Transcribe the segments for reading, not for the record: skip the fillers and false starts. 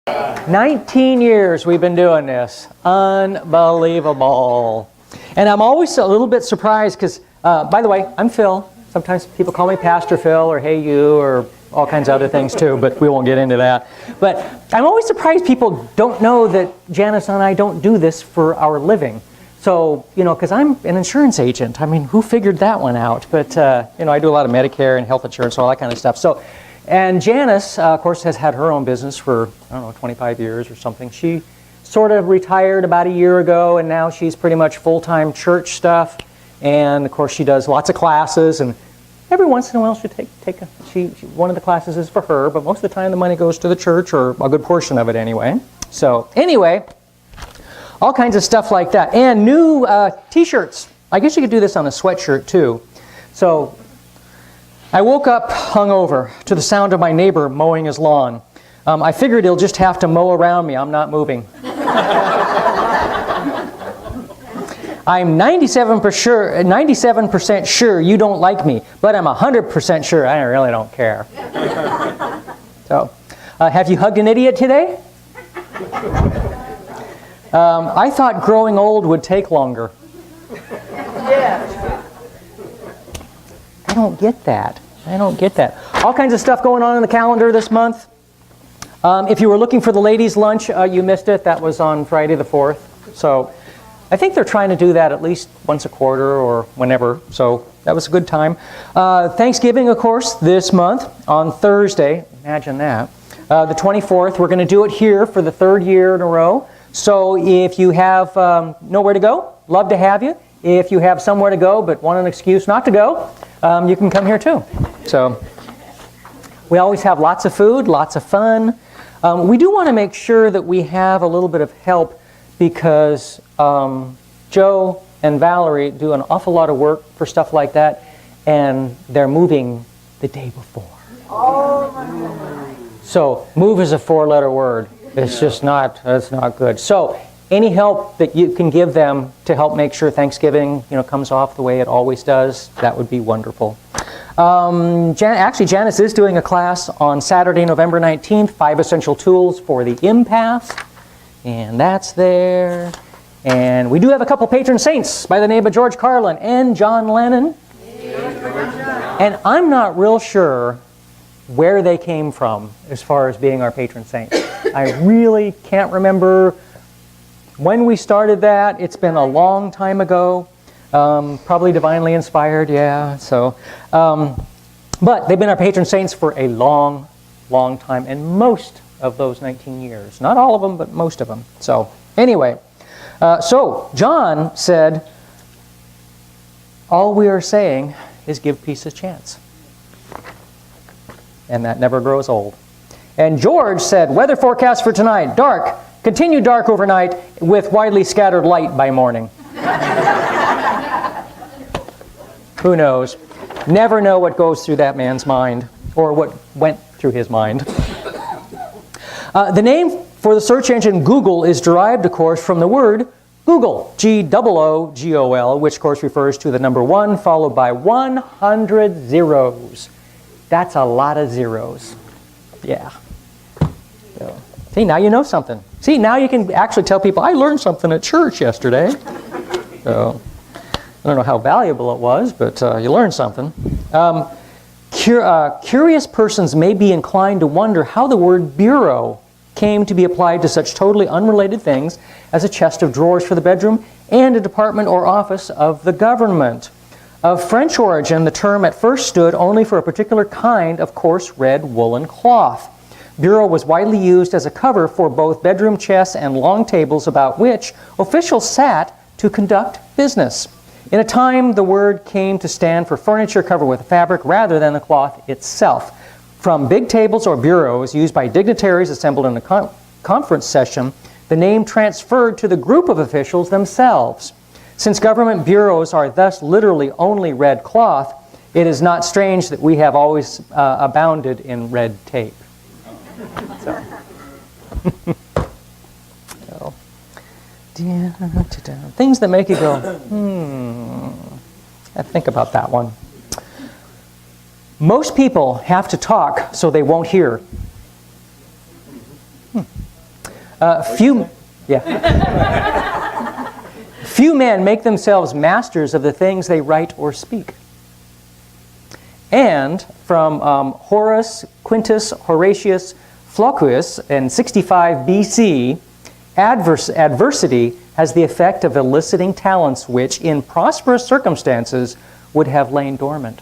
19 years we've been doing this. Unbelievable. And I'm always a little bit surprised because, by the way, I'm Phil. Sometimes people call me Pastor Phil or Hey You or all kinds of other things too, but we won't get into that. But I'm always surprised people don't know that Janice and I don't do this for our living. So, because I'm an insurance agent. I mean, who figured that one out? But, I do a lot of Medicare and health insurance, all that kind of stuff. So, and Janice, of course, has had her own business for, 25 years or something. She sort of retired about a year ago, and now she's pretty much full-time church stuff. And, of course, she does lots of classes, and every once in a while she'll take one of the classes is for her, but most of the time the money goes to the church, or a good portion of it anyway. So, anyway, all kinds of stuff like that. And new T-shirts. I guess you could do this on a sweatshirt, too. So, I woke up hungover to the sound of my neighbor mowing his lawn. I figured he'll just have to mow around me. I'm not moving. I'm 97% sure you don't like me, but I'm 100% sure I really don't care. So, have you hugged an idiot today? I thought growing old would take longer. I don't get that. All kinds of stuff going on in the calendar this month. If you were looking for the ladies' lunch, you missed it. That was on Friday the 4th. So I think they're trying to do that at least once a quarter or whenever. So that was a good time. Thanksgiving, of course, this month on Thursday. Imagine that. The 24th. We're going to do it here for the third year in a row. So if you have nowhere to go, love to have you. If you have somewhere to go but want an excuse not to go, you can come here too. So we always have lots of food, lots of fun. We do want to make sure that we have a little bit of help because Joe and Valerie do an awful lot of work for stuff like that, and they're moving the day before. So move is a 4-letter word. It's just not, it's not good. So any help that you can give them to help make sure Thanksgiving, comes off the way it always does, that would be wonderful. Actually, Janice is doing a class on Saturday, November 19th, 5 Essential Tools for the Empath. And that's there. And we do have a couple patron saints by the name of George Carlin and John Lennon. And I'm not real sure where they came from as far as being our patron saints. I really can't remember when we started that. It's been a long time ago. Probably divinely inspired, yeah. So, but they've been our patron saints for a long, long time, and most of those 19 years. Not all of them, but most of them. So, anyway, so John said, all we are saying is give peace a chance. And that never grows old. And George said, weather forecast for tonight, dark, continue dark overnight with widely scattered light by morning. Who knows? Never know what goes through that man's mind, or what went through his mind. The name for the search engine Google is derived, of course, from the word Google, G-O-O-G-O-L, which, of course, refers to the number 1 followed by 100 zeros. That's a lot of zeros. Yeah. So, see, now you know something. See, now you can actually tell people, I learned something at church yesterday. So, I don't know how valuable it was, but you learned something. Curious persons may be inclined to wonder how the word bureau came to be applied to such totally unrelated things as a chest of drawers for the bedroom and a department or office of the government. Of French origin, the term at first stood only for a particular kind of coarse red woolen cloth. Bureau was widely used as a cover for both bedroom chests and long tables about which officials sat to conduct business. In a time, the word came to stand for furniture covered with fabric rather than the cloth itself. From big tables or bureaus used by dignitaries assembled in a conference session, the name transferred to the group of officials themselves. Since government bureaus are thus literally only red cloth, it is not strange that we have always abounded in red tape. So. So. Things that make you go, I think about that one. Most people have to talk so they won't hear. Few men make themselves masters of the things they write or speak. And from Horace Quintus Horatius Flaccus in 65 BC, adversity has the effect of eliciting talents which, in prosperous circumstances, would have lain dormant.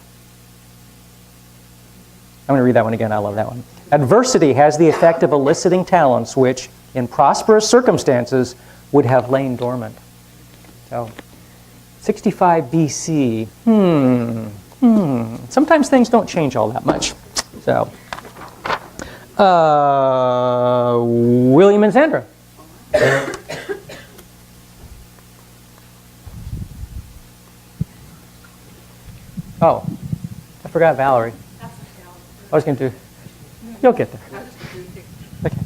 I'm going to read that one again. I love that one. Adversity has the effect of eliciting talents which, in prosperous circumstances, would have lain dormant. So, 65 BC. Sometimes things don't change all that much. So, William and Sandra. Oh, I forgot Valerie. I was going to. You'll get there. Okay.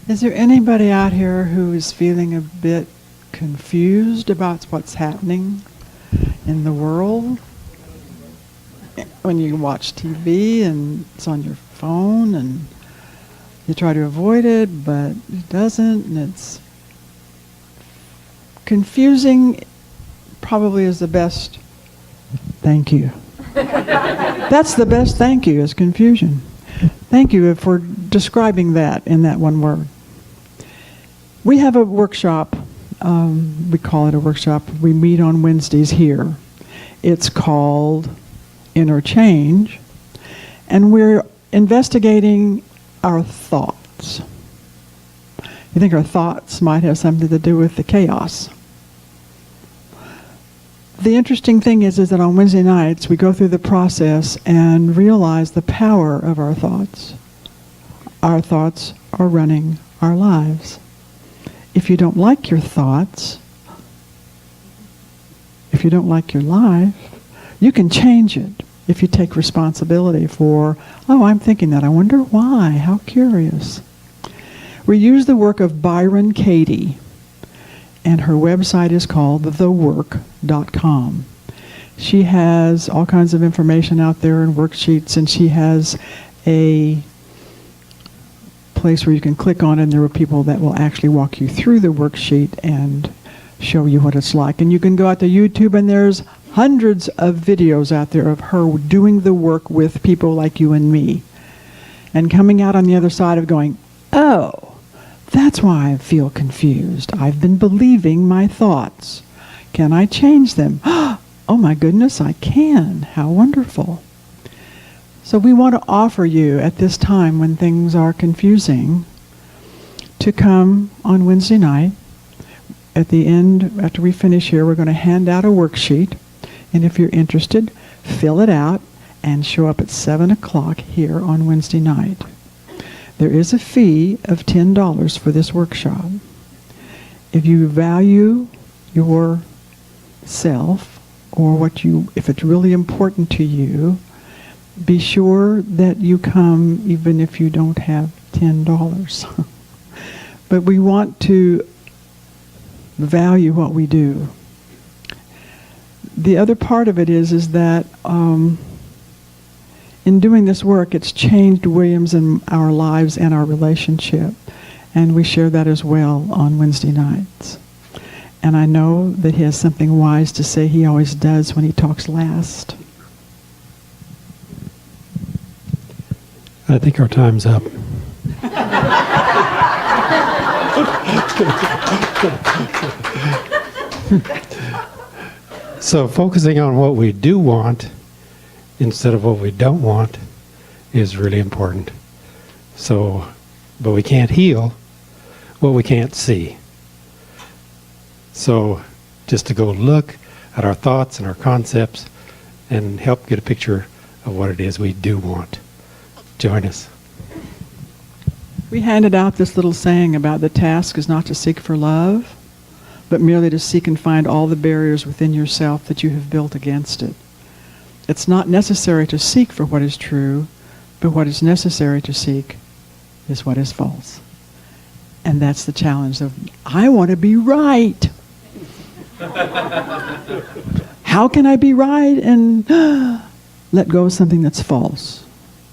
Is there anybody out here who is feeling a bit confused about what's happening in the world? When you watch TV and it's on your phone and you try to avoid it, but it doesn't, and it's confusing. Probably is the best thank you. That's the best thank you, is confusion. Thank you for describing that in that one word. We have a workshop. We call it a workshop. We meet on Wednesdays here. It's called Inner Change, and we're investigating our thoughts. You think our thoughts might have something to do with the chaos. The interesting thing is that on Wednesday nights we go through the process and realize the power of our thoughts. Our thoughts are running our lives. If you don't like your thoughts, if you don't like your life, you can change it if you take responsibility for, oh, I'm thinking that. I wonder why. How curious. We use the work of Byron Katie, and her website is called thework.com. She has all kinds of information out there and worksheets, and she has a place where you can click on it, and there are people that will actually walk you through the worksheet and show you what it's like. And you can go out to YouTube, and there's hundreds of videos out there of her doing the work with people like you and me, and coming out on the other side of going, oh, that's why I feel confused. I've been believing my thoughts. Can I change them? Oh my goodness, I can. How wonderful. So we want to offer you at this time when things are confusing to come on Wednesday night. At the end, after we finish here, we're going to hand out a worksheet. And if you're interested, fill it out and show up at 7 o'clock here on Wednesday night. There is a fee of $10 for this workshop. If you value yourself, or if it's really important to you, be sure that you come even if you don't have $10. But we want to value what we do. The other part of it is that in doing this work, it's changed Williams and our lives and our relationship. And we share that as well on Wednesday nights. And I know that he has something wise to say. He always does when he talks last. I think our time's up. So focusing on what we do want instead of what we don't want is really important. So, but we can't heal what we can't see. So just to go look at our thoughts and our concepts and help get a picture of what it is we do want. Join us. We handed out this little saying about the task is not to seek for love, but merely to seek and find all the barriers within yourself that you have built against it. It's not necessary to seek for what is true, but what is necessary to seek is what is false. And that's the challenge of, I want to be right. How can I be right and let go of something that's false?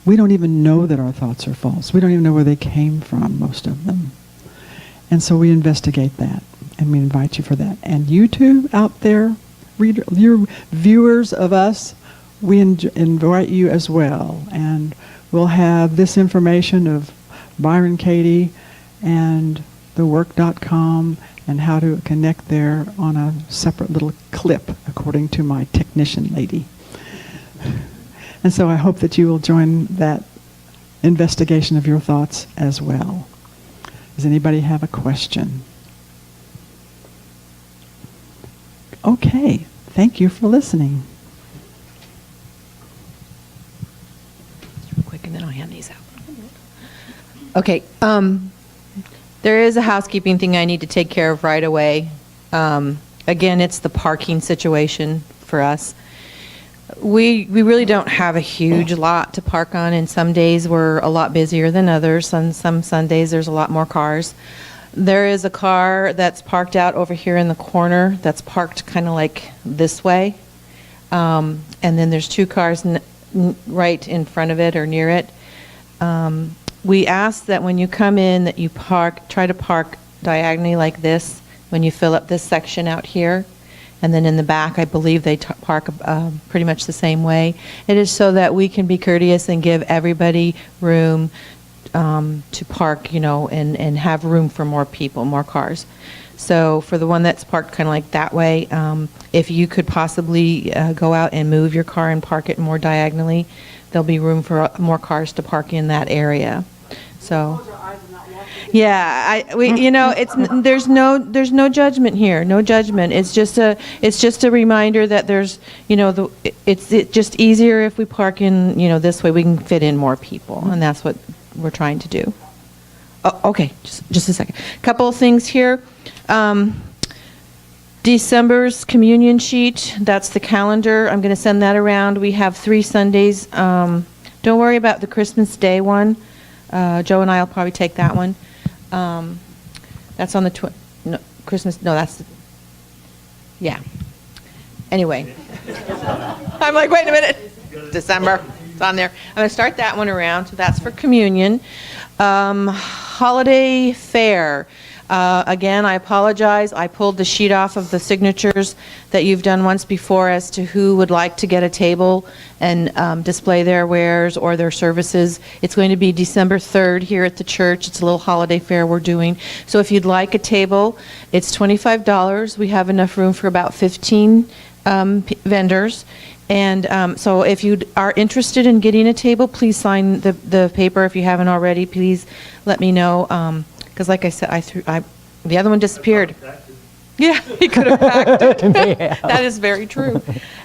we don't even know that our thoughts are false. We don't even know where they came from, most of them. And so we investigate that, and we invite you for that. And you two out there, your viewers of us, we invite you as well. And we'll have this information of Byron Katie and thework.com and how to connect there on a separate little clip, according to my technician lady. And so I hope that you will join that investigation of your thoughts as well. Does anybody have a question? Okay, thank you for listening. Real quick, and then I'll hand these out. Okay, there is a housekeeping thing I need to take care of right away. Again, it's the parking situation for us. We really don't have a huge lot to park on, and some days we're a lot busier than others. On some Sundays there's a lot more cars. There is a car that's parked out over here in the corner that's parked kind of like this way. And then there's two cars right in front of it or near it. We ask that when you come in that you try to park diagonally like this when you fill up this section out here. And then in the back, I believe they park pretty much the same way. It is so that we can be courteous and give everybody room to park, and have room for more people, more cars. So for the one that's parked kind of like that way, if you could possibly go out and move your car and park it more diagonally, there'll be room for more cars to park in that area. So. Yeah, there's no judgment here, no judgment. It's just a reminder that there's, it's just easier if we park in, this way we can fit in more people, and that's what we're trying to do. Oh, okay, just a second. Couple of things here. December's communion sheet, that's the calendar. I'm going to send that around. We have 3 Sundays. Don't worry about the Christmas Day one. Joe and I will probably take that one. That's on the Christmas. No, that's. Yeah. Anyway, I'm like, wait a minute. December. It's on there. I'm going to start that one around. So that's for communion. Holiday fair. Again, I apologize. I pulled the sheet off of the signatures that you've done once before as to who would like to get a table and display their wares or their services. It's going to be December 3rd here at the church. It's a little holiday fair we're doing. So if you'd like a table, it's $25. We have enough room for about 15 vendors. And so if you are interested in getting a table, please sign the paper. If you haven't already, please let me know. Because like I said, the other one disappeared. Yeah, he could have packed it. That is very true.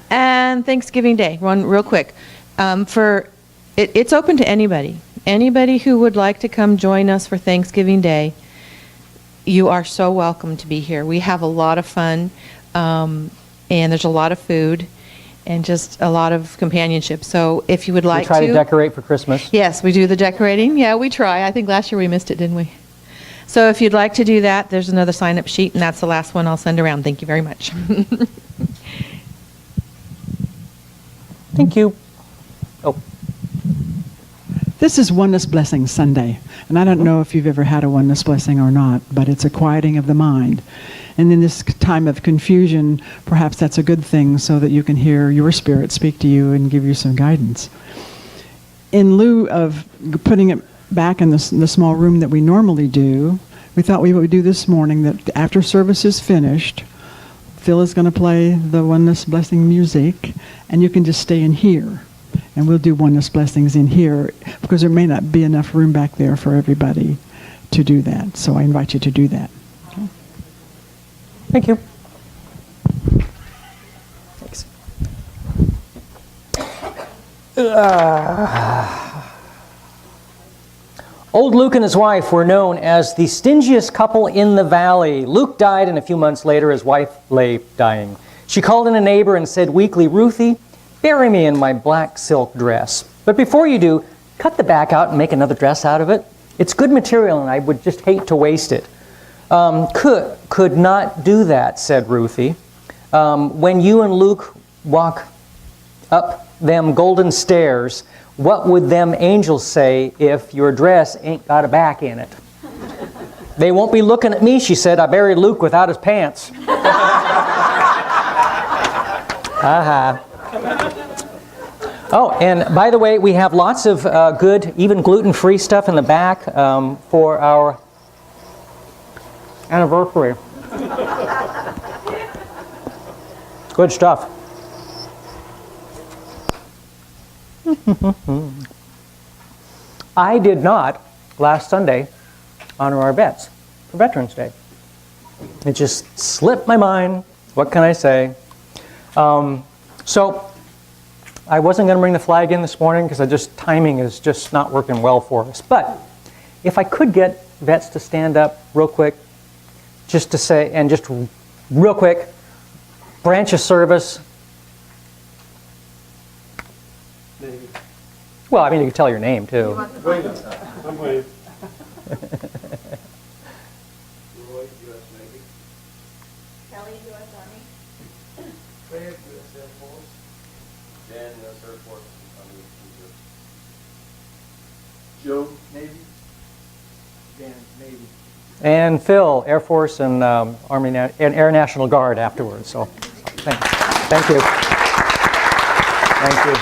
And Thanksgiving Day, one real quick. It's open to anybody. Anybody who would like to come join us for Thanksgiving Day, you are so welcome to be here. We have a lot of fun, and there's a lot of food, and just a lot of companionship. So if you would like to... We try to decorate for Christmas. Yes, we do the decorating. Yeah, we try. I think last year we missed it, didn't we? So if you'd like to do that, there's another sign-up sheet, and that's the last one I'll send around. Thank you very much. Thank you. Oh. This is Oneness Blessing Sunday, and I don't know if you've ever had a Oneness Blessing or not, but it's a quieting of the mind. And in this time of confusion, perhaps that's a good thing so that you can hear your spirit speak to you and give you some guidance. In lieu of putting it back in the small room that we normally do, we thought we would do this morning that after service is finished, Phil is going to play the Oneness Blessing music, and you can just stay in here. And we'll do Oneness Blessings in here, because there may not be enough room back there for everybody to do that. So I invite you to do that. Okay. Thank you. Thanks. Old Luke and his wife were known as the stingiest couple in the valley. Luke died, and a few months later his wife lay dying. She called in a neighbor and said weakly, "Ruthie, bury me in my black silk dress. But before you do, cut the back out and make another dress out of it. It's good material and I would just hate to waste it." Could not do that, said Ruthie. When you and Luke walk up them golden stairs, what would them angels say if your dress ain't got a back in it? They won't be looking at me, she said. I buried Luke without his pants. Aha. Oh, and by the way, we have lots of good, even gluten-free stuff in the back for our anniversary. Good stuff. I did not, last Sunday, honor our vets for Veterans Day. It just slipped my mind. What can I say? So I wasn't going to bring the flag in this morning because timing is just not working well for us. But if I could get vets to stand up real quick, just to say, and just real quick, branch of service. Well, I mean, you can tell your name too. I'm waiting. Roy, U.S. Navy. Kelly, U.S. Army. Craig, U.S. Air Force. Dan, U.S. Air Force. Joe, Navy. Dan, Navy. And Phil, Air Force and Army and Air National Guard afterwards. So, thank you. Thank you.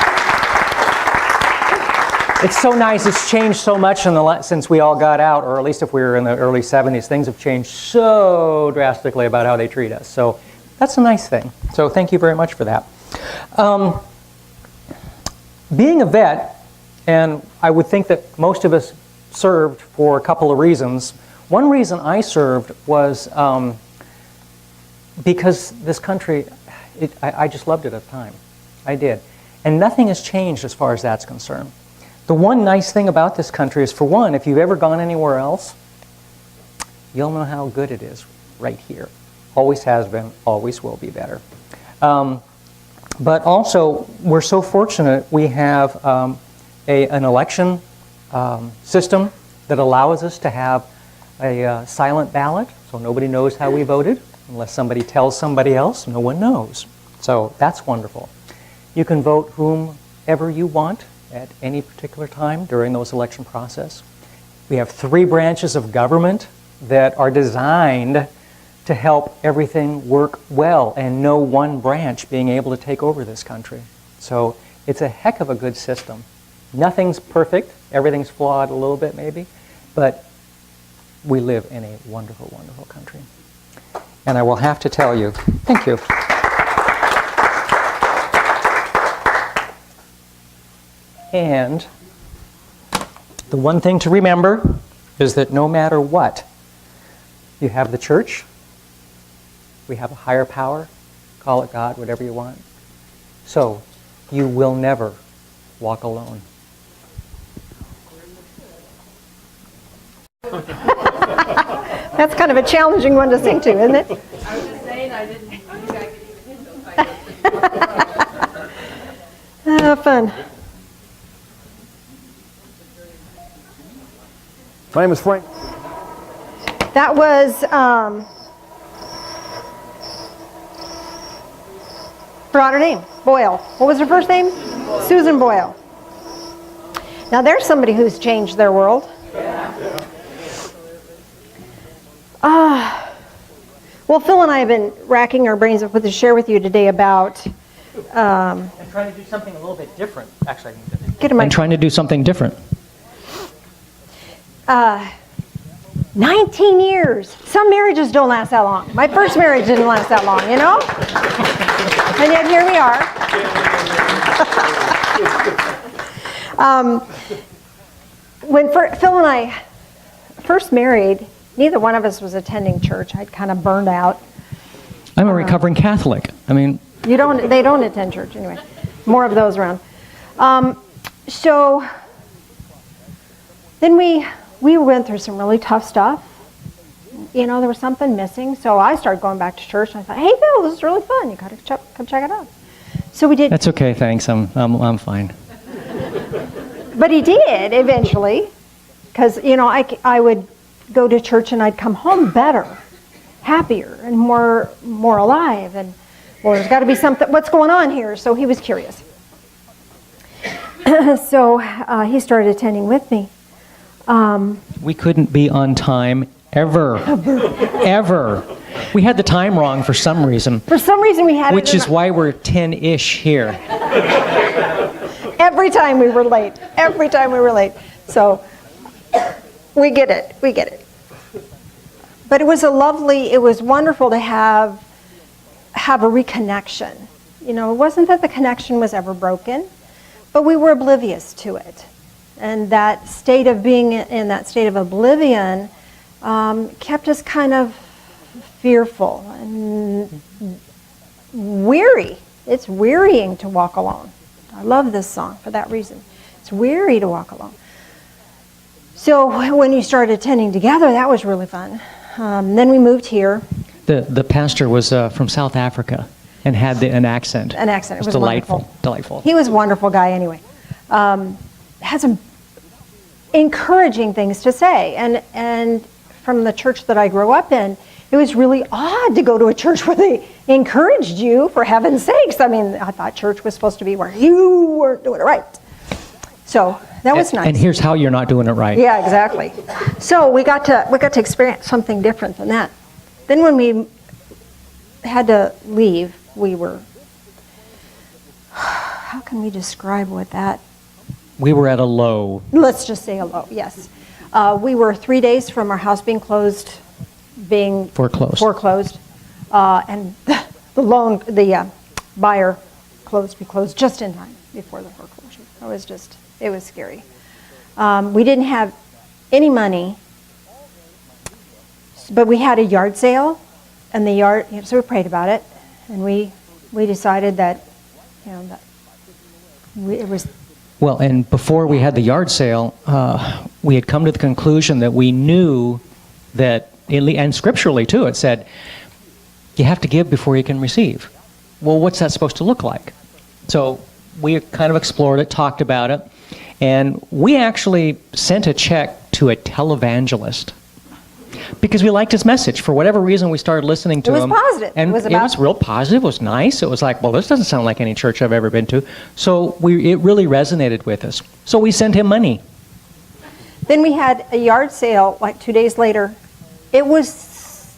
It's so nice. It's changed so much since we all got out, or at least if we were in the early 70s. Things have changed so drastically about how they treat us. So that's a nice thing. So thank you very much for that. Being a vet, and I would think that most of us served for a couple of reasons. One reason I served was because this country, I just loved it at the time. I did. And nothing has changed as far as that's concerned. The one nice thing about this country is, for one, if you've ever gone anywhere else, you'll know how good it is right here. Always has been, always will be better. But also, we're so fortunate we have an election system that allows us to have a silent ballot, so nobody knows how we voted. Unless somebody tells somebody else, no one knows. So that's wonderful. You can vote whomever you want at any particular time during those election process. We have 3 branches of government that are designed to help everything work well, and no one branch being able to take over this country. So it's a heck of a good system. Nothing's perfect. Everything's flawed a little bit maybe, but we live in a wonderful, wonderful country. And I will have to tell you, thank you. And the one thing to remember is that no matter what, you have the church, we have a higher power, call it God, whatever you want. So you will never walk alone. That's kind of a challenging one to sing to, isn't it? I was just saying I didn't think I could even hit those Oh, fun. My name is Frank. That was, forgot her name, Boyle. What was her first name? Susan Boyle. Now there's somebody who's changed their world. Well, Phil and I have been racking our brains up with to share with you today about I'm trying to do something a little bit different. Actually, I'm trying to do something different. 19 years. Some marriages don't last that long. My first marriage didn't last that long, you know? And yet here we are. When Phil and I first married, neither one of us was attending church. I'd kind of burned out. I'm a recovering Catholic. I mean, They don't attend church anyway. More of those around. So then we went through some really tough stuff. You know, there was something missing. So I started going back to church, and I thought, hey, Phil, this is really fun. You got to come check it out. So we did. that's okay, thanks. I'm fine. But he did eventually, because, you know, I would go to church and I'd come home better, happier, and more alive. And, well, there's got to be something, what's going on here? So he was curious. So he started attending with me. We couldn't be on time ever. Ever. We had the time wrong for some reason, For some reason, we had it which in is why we're 10-ish here. every time we were late. Every time we were late. So we get it. We get it. But it was wonderful to have a reconnection. You know, it wasn't that the connection was ever broken, but we were oblivious to it. And that state of being in that state of oblivion kept us kind of fearful and weary. It's wearying to walk alone. I love this song for that reason. It's weary to walk alone. So when you started attending together, that was really fun. Then we moved here. The pastor was from South Africa and had an accent. An accent. It was delightful. wonderful. Delightful. He was a wonderful guy anyway. Had some encouraging things to say. And from the church that I grew up in, it was really odd to go to a church where they encouraged you, for heaven's sakes. I mean, I thought church was supposed to be where you weren't doing it right. So that was nice. And here's how you're not doing it right. Yeah, exactly. So we got to experience something different than that. Then when we had to leave, we were, how can we describe what that, We were at a low. let's just say a low, yes. We were 3 days from our house being foreclosed. And the buyer we closed just in time before the foreclosure. It was scary. We didn't have any money, but we had a yard sale, and so we prayed about it, and we decided that, it was. Well, and before we had the yard sale, we had come to the conclusion that we knew that, and scripturally too, it said, you have to give before you can receive. Well, what's that supposed to look like? So we kind of explored it, talked about it, and we actually sent a check to a televangelist because we liked his message. For whatever reason, we started listening to him. It was positive. And it was real positive. It was nice. It was like, well, this doesn't sound like any church I've ever been to. So it really resonated with us. So we sent him money. Then we had a yard sale like 2 days later. It was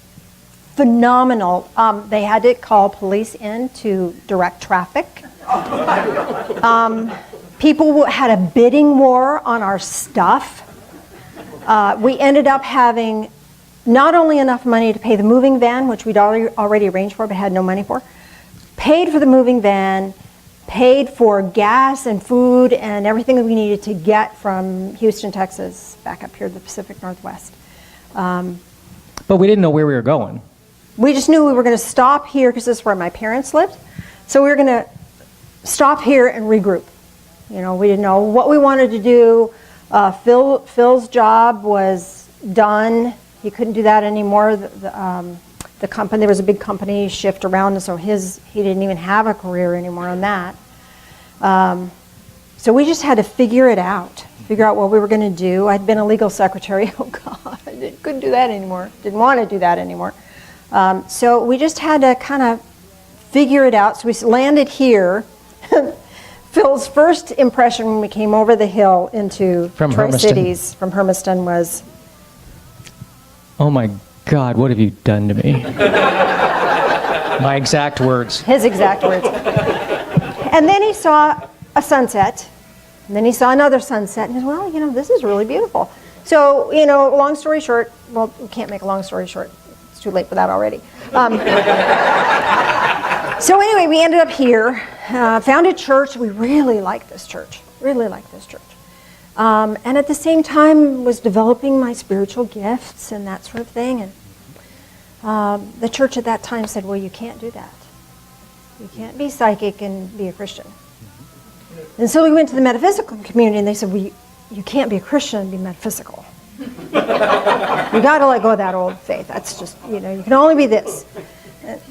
phenomenal. They had to call police in to direct traffic. People had a bidding war on our stuff. We ended up having not only enough money to pay the moving van, which we'd already arranged for but had no money for, paid for the moving van, paid for gas and food and everything that we needed to get from Houston, Texas, back up here to the Pacific Northwest. But we didn't know where we were going. We just knew we were going to stop here because this is where my parents lived. So we were going to stop here and regroup. We didn't know what we wanted to do. Phil's job was done. He couldn't do that anymore. The company, there was a big company shift around, and so he didn't even have a career anymore on that. So we just had to figure out what we were going to do. I'd been a legal secretary. Oh God, I couldn't do that anymore. Didn't want to do that anymore. So we just had to kind of figure it out. So we landed here. Phil's first impression when we came over the hill into Tri-Cities from Hermiston was, oh my God, what have you done to me? My exact words. his exact words. And then he saw a sunset, and then he saw another sunset, and he said, well, this is really beautiful. So, long story short, well, we can't make a long story short. It's too late for that already. So anyway, we ended up here, found a church. We really liked this church, and at the same time was developing my spiritual gifts and that sort of thing. And the church at that time said, well, you can't do that. You can't be psychic and be a Christian. And so we went to the metaphysical community, and they said, well, you can't be a Christian and be metaphysical. You got to let go of that old faith. That's just, you can only be this.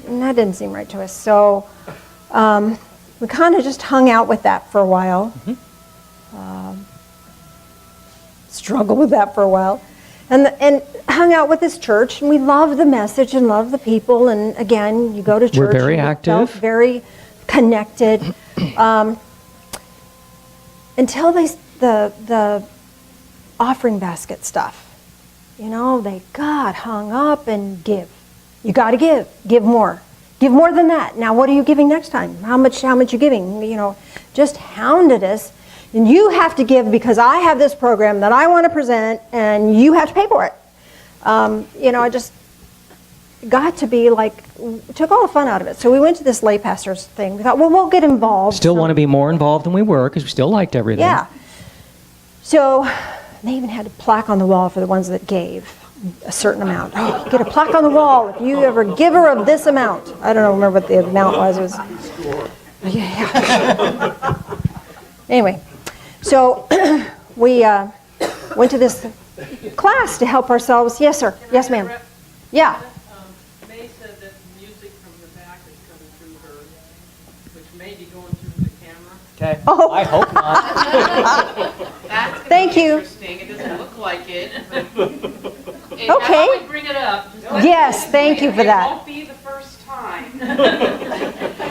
And that didn't seem right to us. So we kind of just hung out with that for a while. Struggled with that for a while. And hung out with this church. And we loved the message and loved the people. And again, you go to church. We're very and you active. felt very connected. until the offering basket stuff. You know, they got hung up and give. You got to give more. Give more than that. Now, what are you giving next time? How much you giving? You know, just hounded us. And you have to give because I have this program that I want to present, and you have to pay for it. You know, I just got to be like, took all the fun out of it. So we went to this lay pastors thing. We thought, well, we'll get involved. Still want to be more involved than we were because we still liked everything. Yeah. So they even had a plaque on the wall for the ones that gave a certain amount. Oh, get a plaque on the wall if you ever giver of this amount. I don't remember what the amount was. It was yeah. Anyway, so we went to this class to help ourselves. Yes, sir. Yes, ma'am. Yeah. May said that music from the back is coming through her, which may be going through the camera. Okay. Oh. I hope not. That's gonna Thank be you. interesting. It doesn't look like it. Okay. I always bring it up. Just let Yes, me- thank you for that. It won't be the first time.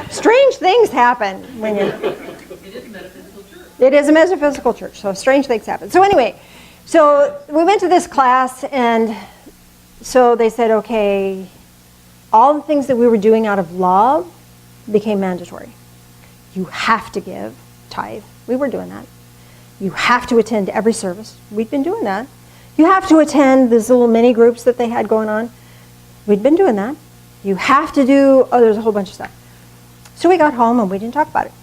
Strange things happen when you're. It is metaphysical church. It is a metaphysical church, so strange things happen. So anyway, so we went to this class, and so they said, okay, all the things that we were doing out of love became mandatory. You have to give tithe. We were doing that. You have to attend every service. We'd been doing that. You have to attend these little mini groups that they had going on. We'd been doing that. You have to do, oh, there's a whole bunch of stuff. So we got home and we didn't talk about it.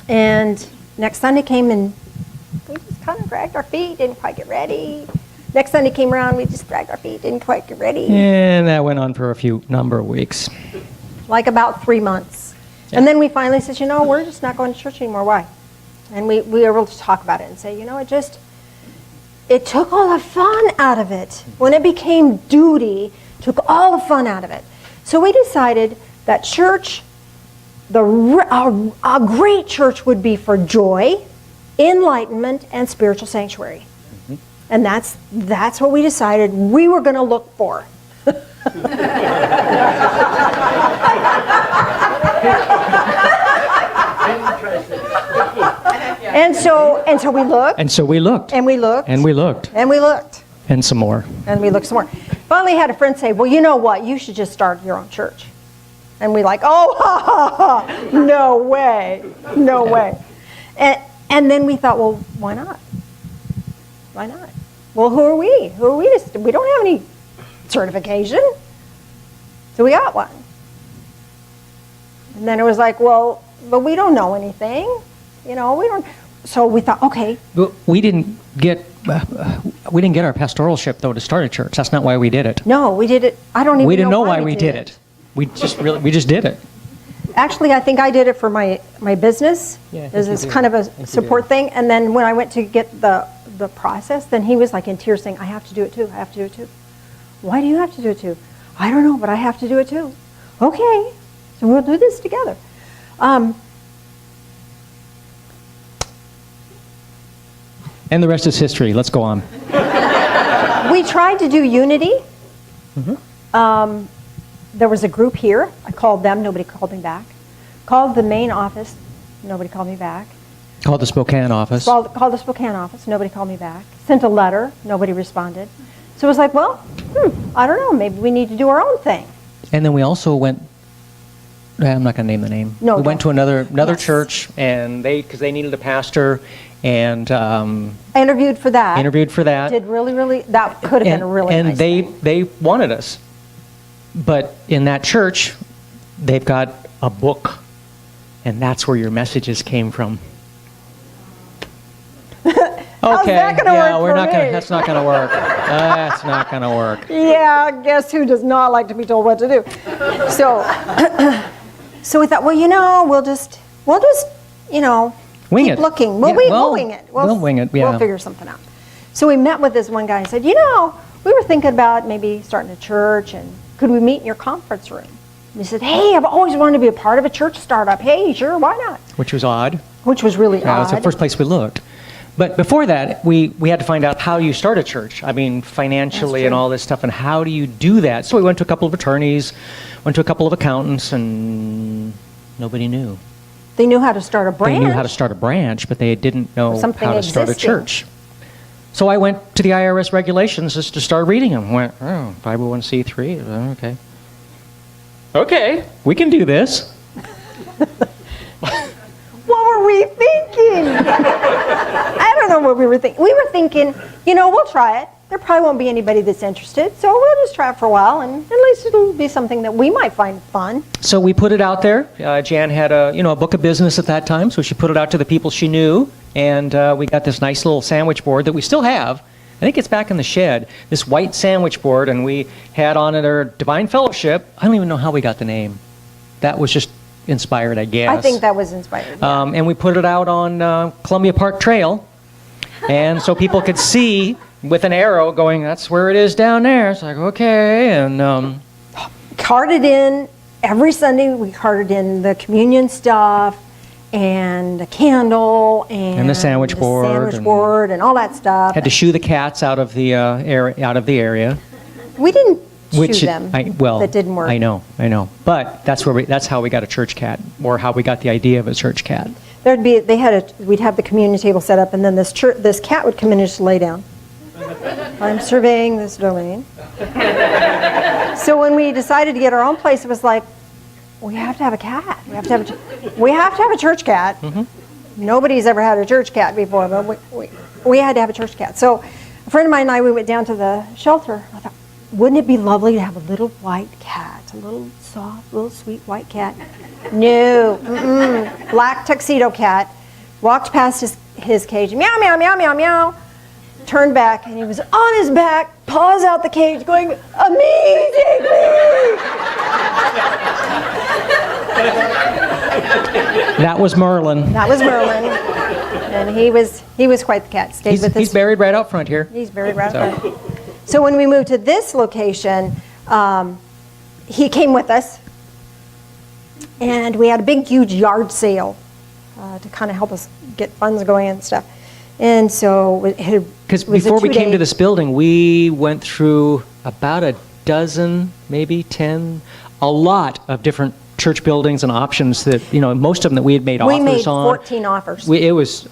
And next Sunday came and we just kind of dragged our feet, didn't quite get ready. Next Sunday came around, we just dragged our feet, didn't quite get ready. And that went on for a number of weeks. Like about 3 months. And then we finally said, you know, we're just not going to church anymore. Why? And we were able to talk about it and say, you know, it took all the fun out of it. When it became duty, took all the fun out of it. So we decided that church, a great church would be for joy, enlightenment, and spiritual sanctuary. And that's what we decided we were going to look for. And so we looked. And so we looked. And we looked. And we looked. And we looked. And some more. And we looked some more. Finally had a friend say, well, you know what? You should just start your own church. And we like, oh, ha, ha, ha. No way. No way. And then we thought, well, why not? Why not? Well, who are we? Who are we? We don't have any certification. So we got one. And then it was like, well, but we don't know anything. You know, we don't. So we thought, okay. But we didn't get our pastoralship though to start a church. That's not why we did it. No, we did it. I don't even know We didn't know why we did it. We just did it. Actually, I think I did it for my business. Yeah, I think As you this did. kind of I a think you support did. thing. And then when I went to get the process, then he was like in tears saying, I have to do it too. I have to do it too. Why do you have to do it too? I don't know, but I have to do it too. Okay, so we'll do this together. And the rest is history. Let's go on. We tried to do unity. There was a group here. I called them. Nobody called me back. Called the main office. Nobody called me back. Called the Spokane office. Called the Spokane office. Nobody called me back. Sent a letter. Nobody responded. So it was like, well, I don't know. Maybe we need to do our own thing. And then we also went. I'm not going to name the name. No, we went to don't. another Yes. church, and because they needed a pastor, and I interviewed for that. interviewed for that. Did really, that could have been a really and nice they thing. they wanted us, but in that church, they've got a book, and that's where your messages came from. How's that gonna yeah, work we're for not gonna. me? That's not gonna work. That's not gonna work. Yeah, guess who does not like to be told what to do? So, so we thought, well, you know, we'll just, you know, Wing keep it. looking. Yeah, We'll wing it. we'll wing it, yeah. We'll figure something out. So we met with this one guy and said, you know, we were thinking about maybe starting a church, and could we meet in your conference room? And he said, hey, I've always wanted to be a part of a church startup. Hey, sure, why not? Which was odd. Which was really That's the odd. first place we looked. But before that, we had to find out how you start a church. I mean, financially That's and true. all this stuff, and how do you do that? So we went to a couple of attorneys, went to a couple of accountants, and nobody knew. They knew how to start a branch. They knew how to start a branch, but they didn't know Something how to start a existing. church. So I went to the IRS regulations just to start reading them. Went, oh, 501c3, okay. Okay, we can do this. What were we thinking? I don't know what we were thinking. We were thinking, we'll try it. There probably won't be anybody that's interested, so we'll just try it for a while, and at least it'll be something that we might find fun. So we put it out there. Jan had a book of business at that time, so she put it out to the people she knew, and we got this nice little sandwich board that we still have. I think it's back in the shed, this white sandwich board, and we had on it our Divine Fellowship. I don't even know how we got the name. That was just inspired, I guess. I think that was inspired. Yeah. And we put it out on Columbia Park Trail, and so people could see with an arrow going, that's where it is down there. It's like, okay, and Carted in every Sunday. We carted in the communion stuff and the candle and the sandwich board and all that stuff. had to shoo the cats out of the area. We didn't Which shoot them. well, that didn't work. I know, but that's how we got a church cat, or how we got the idea of a church cat. We'd have the communion table set up, and then this cat would come in and just lay down. I'm surveying this domain. So when we decided to get our own place, it was like, we have to have a cat. We have to have a church cat. Mm-hmm. Nobody's ever had a church cat before, but we had to have a church cat. So a friend of mine and I, we went down to the shelter. I thought, wouldn't it be lovely to have a little white cat, a little soft, little sweet white cat? No, black tuxedo cat. Walked past his cage, meow, meow, meow, meow, meow. Turned back, and he was on his back, paws out the cage, going, amazingly! That was Merlin. That was Merlin, and he was quite the cat. Stayed with us. He's buried right out front here. He's buried right up there. So when we moved to this location, he came with us, and we had a big, huge yard sale to kind of help us get funds going and stuff. And so Because before we came to this building, we went through about a dozen, maybe 10, a lot of different church buildings and options that, most of them that we had made offers on. We made 14 offers. We tried It was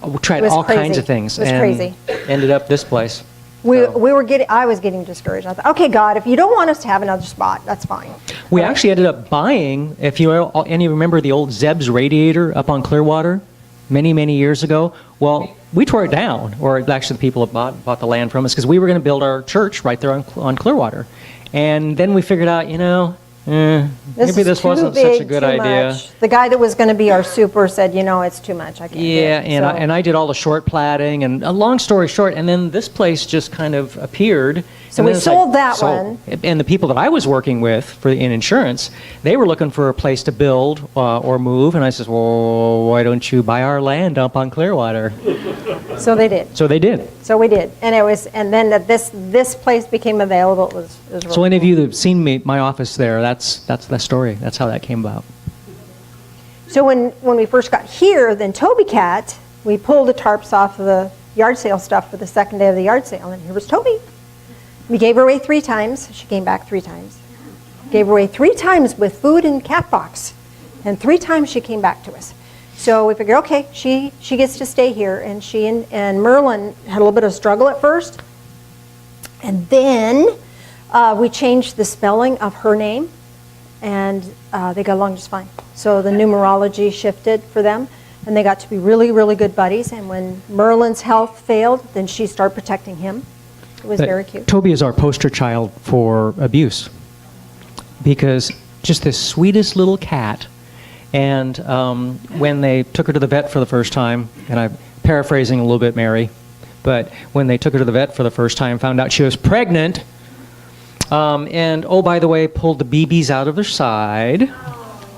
all crazy. kinds of things. It was and crazy. Ended up this place. I was getting discouraged. I thought, okay, God, if you don't want us to have another spot, that's fine. We actually ended up buying, if any remember the old Zeb's radiator up on Clearwater many, many years ago. Well, we tore it down, or actually the people that bought the land from us, because we were going to build our church right there on Clearwater. And then we figured out, maybe this wasn't such a good idea. Much. The guy that was going to be our super said, it's too much. I can't do Yeah, it. and I did all the short platting, and a long story short, and then this place just kind of appeared. So and we then it's sold that one. And the people that I was working with in insurance, they were looking for a place to build or move, and I said, well, why don't you buy our land up on Clearwater? So they did. So they did. So we did, and then that this place became available. It was really So any of cool. you that have seen my office there, that's the story. That's how that came about. So when we first got here, then Toby Cat, we pulled the tarps off of the yard sale stuff for the second day of the yard sale, and here was Toby. We gave her away 3 times. She came back 3 times. Gave her away 3 times with food and cat box, and 3 times she came back to us. So we figured, okay, she gets to stay here, and she and Merlin had a little bit of struggle at first, and then we changed the spelling of her name, and they got along just fine. So the numerology shifted for them, and they got to be really, really good buddies. And when Merlin's health failed, then she started protecting him. It was But very cute. Toby is our poster child for abuse, because just this sweetest little cat. And when they took her to the vet for the first time, and I'm paraphrasing a little bit, Mary, but when they took her to the vet for the first time, found out she was pregnant, and oh, by the way, pulled the BBs out of her side,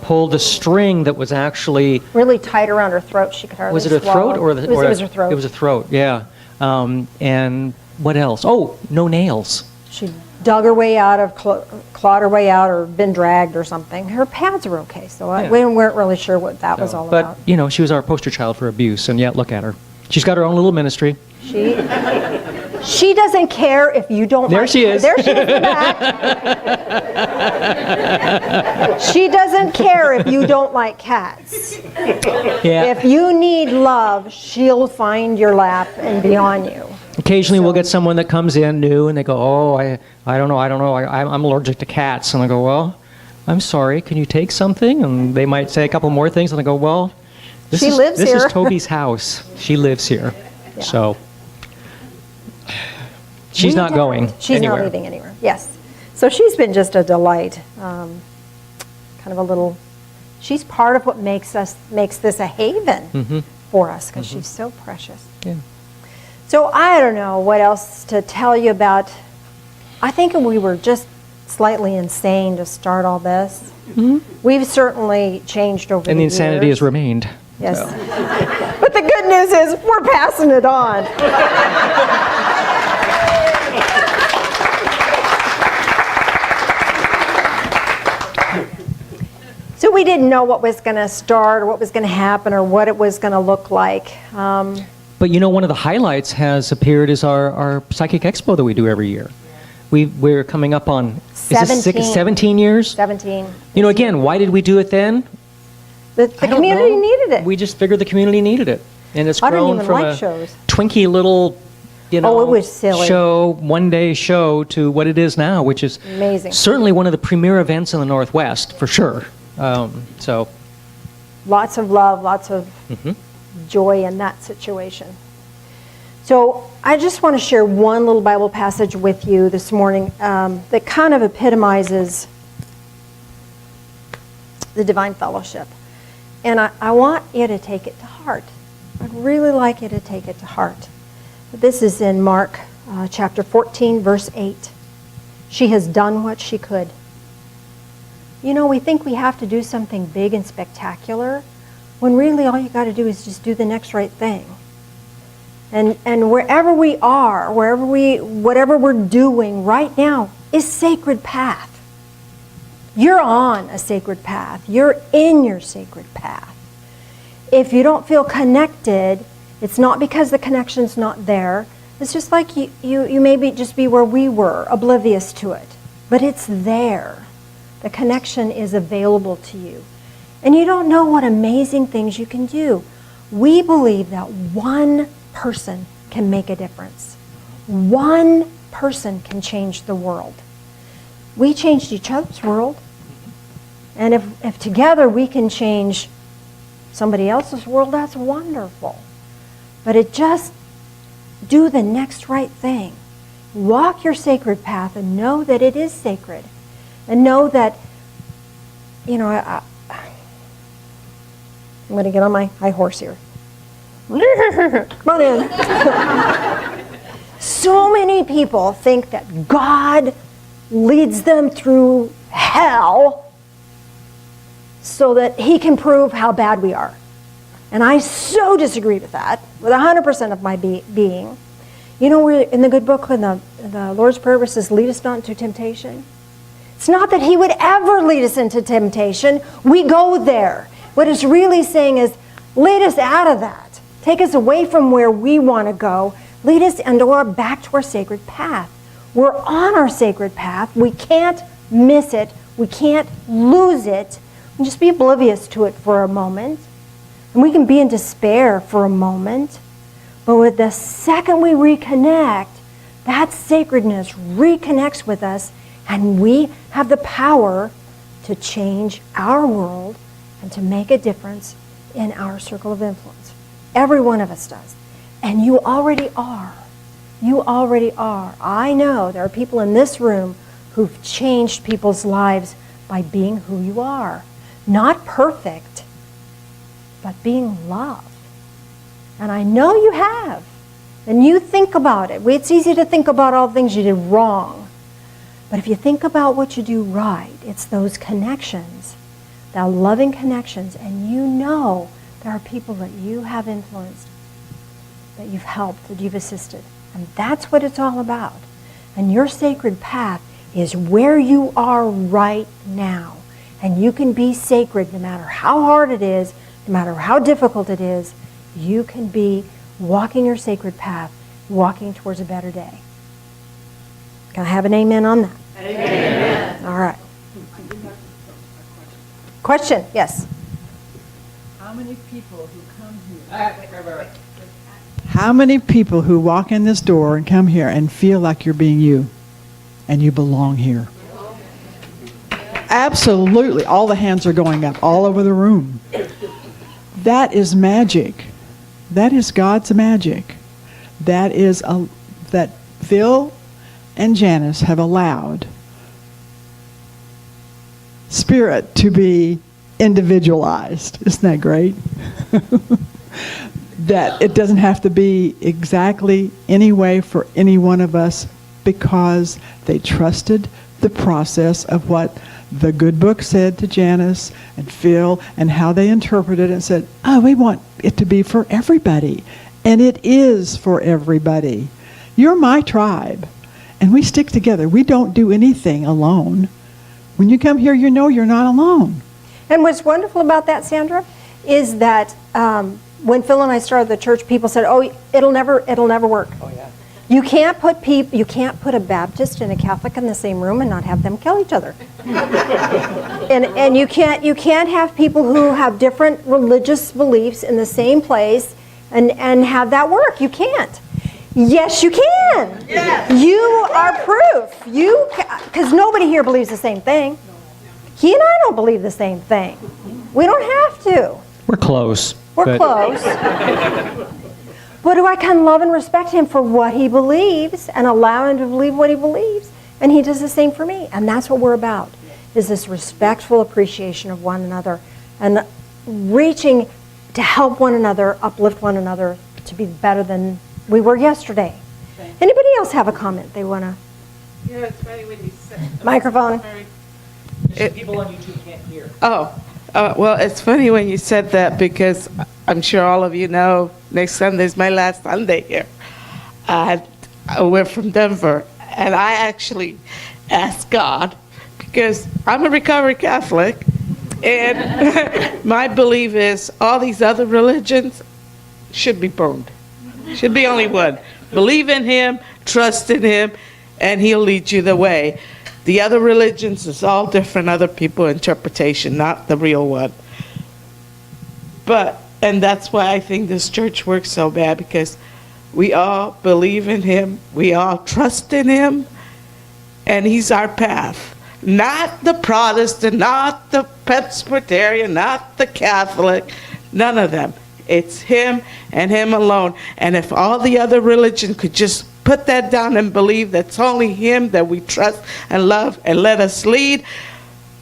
pulled a string that was actually, Really tight around her throat. She could hardly was it a swallow. throat or It was her throat. It was a throat, yeah. And what else? Oh, no nails. She dug her way out of, clawed her way out, or been dragged or something. Her pads were okay, so Yeah. we weren't really sure what that was all But, about. she was our poster child for abuse, and yet look at her. She's got her own little ministry. She She doesn't care if you don't There like she is. There she is in the back. She doesn't care if you don't like cats. Yeah. If you need love, she'll find your lap and be on you. Occasionally we'll get someone that comes in new and they go, oh, I don't know, I'm allergic to cats. And I go, well, I'm sorry, can you take something? And they might say a couple more things and I go, well, this She lives is here." Toby's house. She lives here. So she's We not don't. going She's anywhere. not leaving anywhere, yes. So she's been just a delight, kind of a little, she's part of what makes this a haven for us, because she's so precious. Yeah. So I don't know what else to tell you about. I think we were just slightly insane to start all this. We've certainly changed over And the the insanity years. has remained. Yes. But the good news is we're passing it on. So we didn't know what was going to start or what was going to happen or what it was going to look like. But you know, one of the highlights has appeared is our Psychic Expo that we do every year. We're coming up on, is this 17 years? 17. You know, again, why did we do it then? The I don't community know. needed it. We just figured the community needed it. And it's I don't grown even from like a shows. twinky little, you know, Oh, it was silly. one-day show to what it is now, which is Amazing. certainly one of the premier events in the Northwest, for sure. So, Lots of love, lots of joy in that situation. So I just want to share one little Bible passage with you this morning that kind of epitomizes the divine fellowship. And I want you to take it to heart. I'd really like you to take it to heart. This is in Mark chapter 14, verse 8. She has done what she could. You know, we think we have to do something big and spectacular, when really all you got to do is just do the next right thing. And wherever we are, whatever we're doing right now is sacred path. You're on a sacred path. You're in your sacred path. If you don't feel connected, it's not because the connection's not there. It's just like you maybe just be where we were, oblivious to it. But it's there. The connection is available to you. And you don't know what amazing things you can do. We believe that one person can make a difference. One person can change the world. We changed each other's world. And if together we can change somebody else's world, that's wonderful. But it just, do the next right thing. Walk your sacred path and know that it is sacred. And know that, you know, I'm going to get on my high horse here. Come on in. So many people think that God leads them through hell so that he can prove how bad we are. And I so disagree with that, with 100% of my being. You know, we're in the good book, when the Lord's Prayer says, lead us not into temptation. It's not that he would ever lead us into temptation. We go there. What it's really saying is, lead us out of that. Take us away from where we want to go. Lead us back to our sacred path. We're on our sacred path. We can't miss it. We can't lose it. And just be oblivious to it for a moment. And we can be in despair for a moment. But with the second we reconnect, that sacredness reconnects with us, and we have the power to change our world and to make a difference in our circle of influence. Every one of us does. And you already are. You already are. I know there are people in this room who've changed people's lives by being who you are. Not perfect, but being loved. And I know you have. And you think about it. It's easy to think about all the things you did wrong. But if you think about what you do right, it's those connections, the loving connections, and you know there are people that you have influenced, that you've helped, that you've assisted. And that's what it's all about. And your sacred path is where you are right now. And you can be sacred no matter how hard it is, no matter how difficult it is. You can be walking your sacred path walking towards a better day. Can I have an amen on that? Amen. All right. Question? Yes. How many people who come here? How many people who walk in this door and come here and feel like you're being you and you belong here? Absolutely. All the hands are going up all over the room. That is magic. That is God's magic. That is that Phil and Janice have allowed Spirit to be individualized. Isn't that great? That it doesn't have to be exactly any way for any one of us, because they trusted the process of what the good book said to Janice and Phil and how they interpreted it, and said, oh, we want it to be for everybody. And it is for everybody. You're my tribe. And we stick together. We don't do anything alone. When you come here, you know you're not alone. And what's wonderful about that, Sandra, is that when Phil and I started the church, people said, "Oh, it'll never work." Oh yeah. You can't put a Baptist and a Catholic in the same room and not have them kill each other. and you can't have people who have different religious beliefs in the same place and have that work. You can't. Yes, you can. Yes. You are proof. Because nobody here believes the same thing. He and I don't believe the same thing. We don't have to. We're close. We're close. But I can love and respect him for what he believes and allow him to believe what he believes. And he does the same for me. And that's what we're about, is this respectful appreciation of one another and reaching to help one another, uplift one another to be better than we were yesterday. Anybody else have a comment they want to? Yeah, it's funny when you said... Microphone. People on YouTube can't hear. Well, it's funny when you said that, because I'm sure all of you know next Sunday's my last Sunday here. We're from Denver, and I actually asked God, because I'm a recovered Catholic, and my belief is all these other religions should be burned. Should be only one. Believe in him, trust in him, and he'll lead you the way. The other religions is all different, other people interpretation, not the real one. And that's why I think this church works so bad, because we all believe in him, we all trust in him, and he's our path. Not the Protestant, not the Presbyterian, not the Catholic, none of them. It's him and him alone. And if all the other religions could just put that down and believe that's only him that we trust and love and let us lead,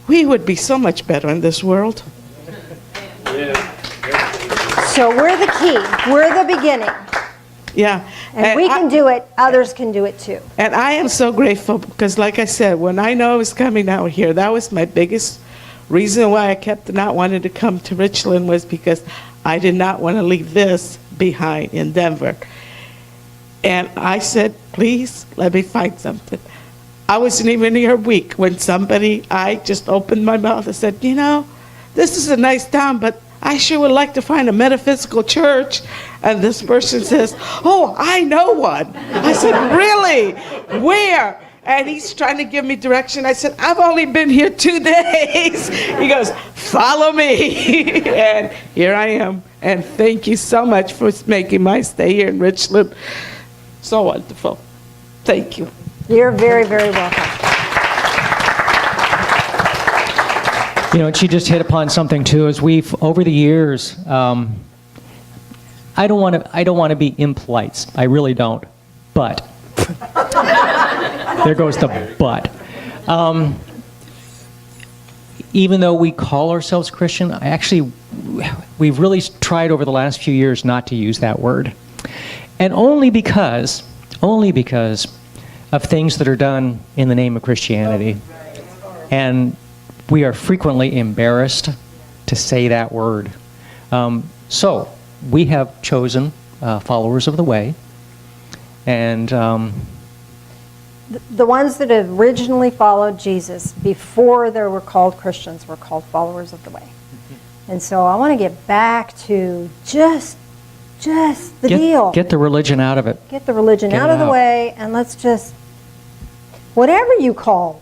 we would be so much better in this world. So we're the key. We're the beginning. Yeah. And we can do it. Others can do it too. And I am so grateful, because like I said, when I know I was coming out here, that was my biggest reason why I kept not wanting to come to Richland, was because I did not want to leave this behind in Denver. And I said, please, let me find something. I wasn't even here a week when I just opened my mouth and said, this is a nice town, but I sure would like to find a metaphysical church. And this person says, oh, I know one. I said, really? Where? And he's trying to give me direction. I said, I've only been here 2 days. He goes, follow me. And here I am. And thank you so much for making my stay here in Richland so wonderful. Thank you. You're very, very welcome. She just hit upon something too. As we've over the years, I don't want to be impolite. I really don't. But there goes the but. Even though we call ourselves Christian, we've really tried over the last few years not to use that word. And only because of things that are done in the name of Christianity. And we are frequently embarrassed to say that word. So we have chosen followers of the way. And the ones that originally followed Jesus before they were called Christians were called followers of the way. And so I want to get back to just just the deal. Get the religion out of it. Get the religion Get out it of the out. way, and let's just, whatever you call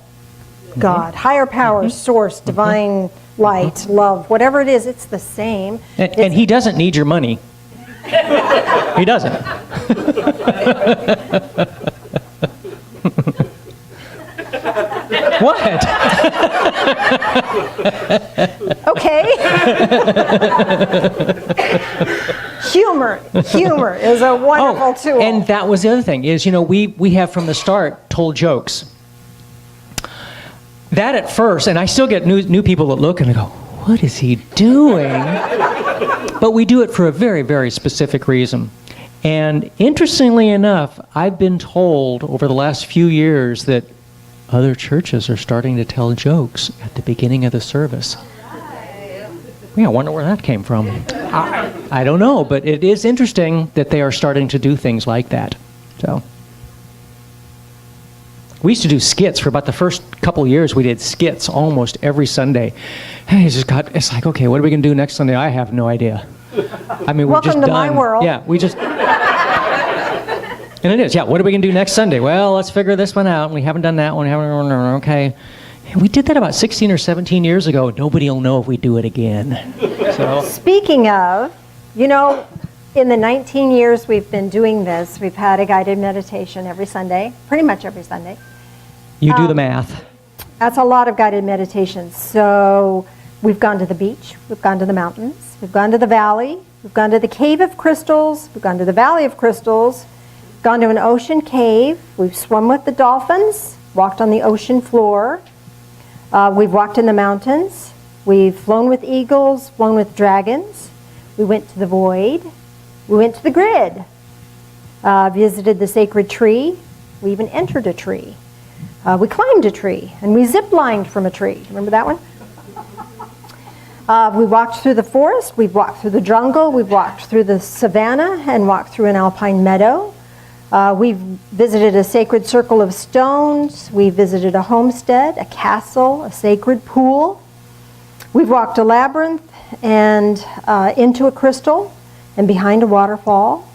God, higher power, source, divine light, love, whatever it is, it's the same. And he doesn't need your money. He doesn't. What? Okay. Humor is a wonderful tool. And that was the other thing is, we have from the start told jokes. That at first, and I still get new people that look and they go, what is he doing? But we do it for a very, very specific reason. And interestingly enough, I've been told over the last few years that other churches are starting to tell jokes at the beginning of the service. Yeah, I wonder where that came from. I don't know, but it is interesting that they are starting to do things like that. So we used to do skits for about the first couple of years. We did skits almost every Sunday. And it's like, okay, what are we going to do next Sunday? I have no idea. I mean, we're just Welcome to my done. world. Yeah, we just... And it is, yeah, what are we going to do next Sunday? Well, let's figure this one out. We haven't done that one. Okay. And we did that about 16 or 17 years ago. Nobody will know if we do it again. So. Speaking of, in the 19 years we've been doing this, we've had a guided meditation every Sunday, pretty much every Sunday. You do the math. That's a lot of guided meditations. So we've gone to the beach, we've gone to the mountains, we've gone to the valley, we've gone to the Cave of Crystals, we've gone to the Valley of Crystals, gone to an ocean cave, we've swum with the dolphins, walked on the ocean floor, we've walked in the mountains, we've flown with eagles, flown with dragons, we went to the void, we went to the grid, visited the sacred tree, we even entered a tree, we climbed a tree, and we zip-lined from a tree. Remember that one? We walked through the forest, we've walked through the jungle, we've walked through the savannah, and walked through an alpine meadow. We've visited a sacred circle of stones. We visited a homestead, a castle, a sacred pool. We've walked a labyrinth and into a crystal and behind a waterfall.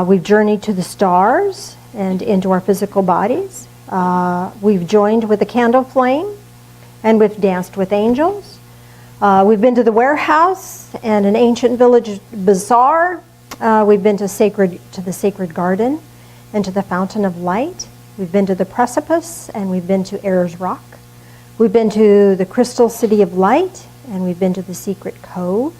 We've journeyed to the stars and into our physical bodies. We've joined with a candle flame and we've danced with angels. We've been to the warehouse and an ancient village bazaar. We've been to the sacred garden and to the fountain of light. We've been to the precipice and we've been to Ayers Rock. We've been to the crystal city of light and we've been to the secret cove.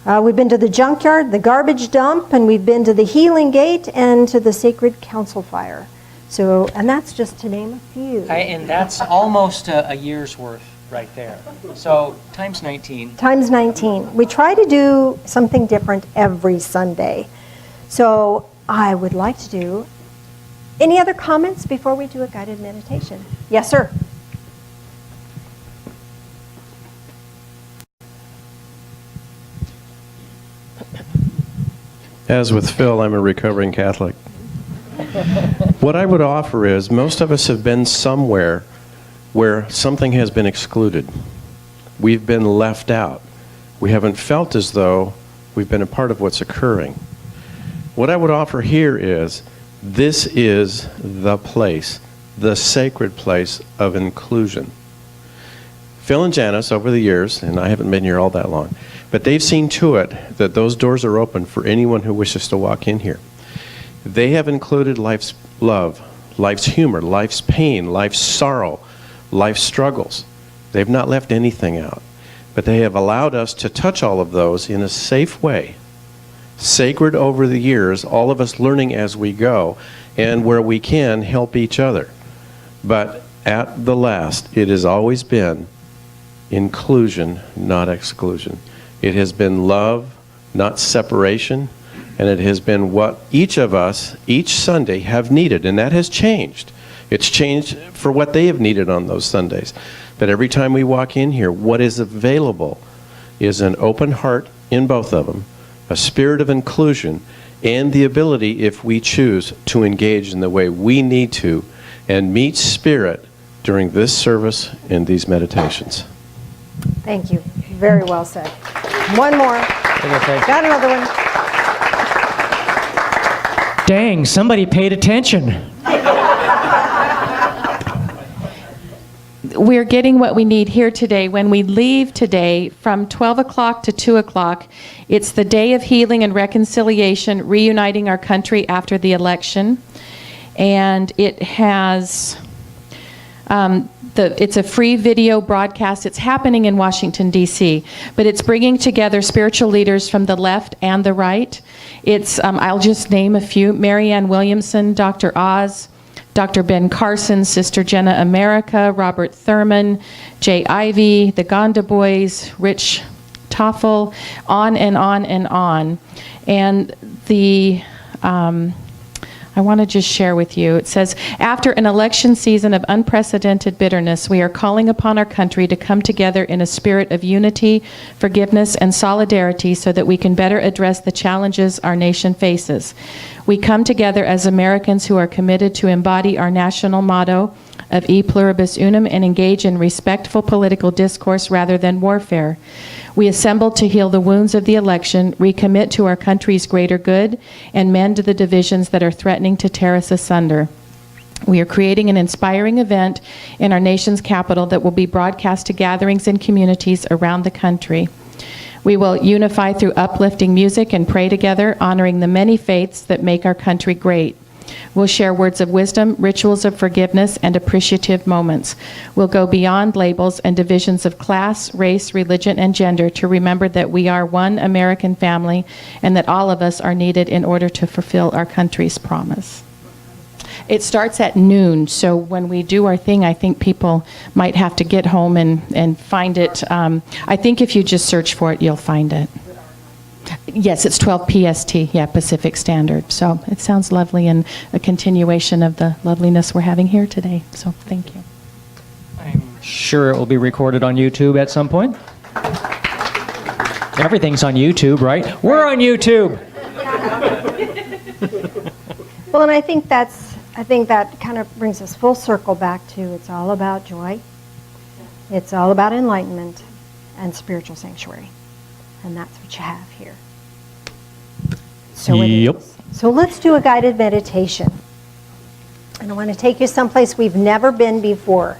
We've been to the junkyard, the garbage dump, and we've been to the healing gate and to the sacred council fire. So, and that's just to name a few. And that's almost a year's worth right there. So times 19. Times 19. We try to do something different every Sunday. So I would like to do, any other comments before we do a guided meditation? Yes, sir. As with Phil, I'm a recovering Catholic. What I would offer is most of us have been somewhere where something has been excluded. We've been left out. We haven't felt as though we've been a part of what's occurring. What I would offer here is, this is the place, the sacred place of inclusion. Phil and Janice, over the years, and I haven't been here all that long, but they've seen to it that those doors are open for anyone who wishes to walk in here. They have included life's love, life's humor, life's pain, life's sorrow, life's struggles. They've not left anything out. But they have allowed us to touch all of those in a safe way. Sacred over the years, all of us learning as we go, and where we can, help each other. But at the last, it has always been inclusion, not exclusion. It has been love, not separation, and it has been what each of us, each Sunday, have needed, and that has changed. It's changed for what they have needed on those Sundays. But every time we walk in here, what is available is an open heart in both of them, a spirit of inclusion, and the ability, if we choose, to engage in the way we need to and meet Spirit during this service and these meditations. Thank you. Very well said. One more. Okay. Got another one. Dang, somebody paid attention. We're getting what we need here today. When we leave today from 12 o'clock to 2 o'clock, it's the day of healing and reconciliation, reuniting our country after the election. And it has, it's a free video broadcast. It's happening in Washington, D.C., but it's bringing together spiritual leaders from the left and the right. It's, I'll just name a few: Marianne Williamson, Dr. Oz, Dr. Ben Carson, Sister Jenna America, Robert Thurman, Jay Ivey, the Gonda Boys, Rich Toffel, on and on and on. And the, I want to just share with you, it says, after an election season of unprecedented bitterness, we are calling upon our country to come together in a spirit of unity, forgiveness, and solidarity so that we can better address the challenges our nation faces. We come together as Americans who are committed to embody our national motto of E Pluribus Unum and engage in respectful political discourse rather than warfare. We assemble to heal the wounds of the election, recommit to our country's greater good, and mend the divisions that are threatening to tear us asunder. We are creating an inspiring event in our nation's capital that will be broadcast to gatherings and communities around the country. We will unify through uplifting music and pray together, honoring the many faiths that make our country great. We'll share words of wisdom, rituals of forgiveness, and appreciative moments. We'll go beyond labels and divisions of class, race, religion, and gender to remember that we are one American family and that all of us are needed in order to fulfill our country's promise. It starts at noon, so when we do our thing, I think people might have to get home and find it. I think if you just search for it, you'll find it. Yes, it's 12 PST, yeah, Pacific Standard. So it sounds lovely and a continuation of the loveliness we're having here today. So thank you. I'm sure it will be recorded on YouTube at some point. Everything's on YouTube, right? We're on YouTube. Well, and I think that kind of brings us full circle back to it's all about joy. It's all about enlightenment and spiritual sanctuary. And that's what you have here. So it Yep. is. So let's do a guided meditation. And I want to take you someplace we've never been before.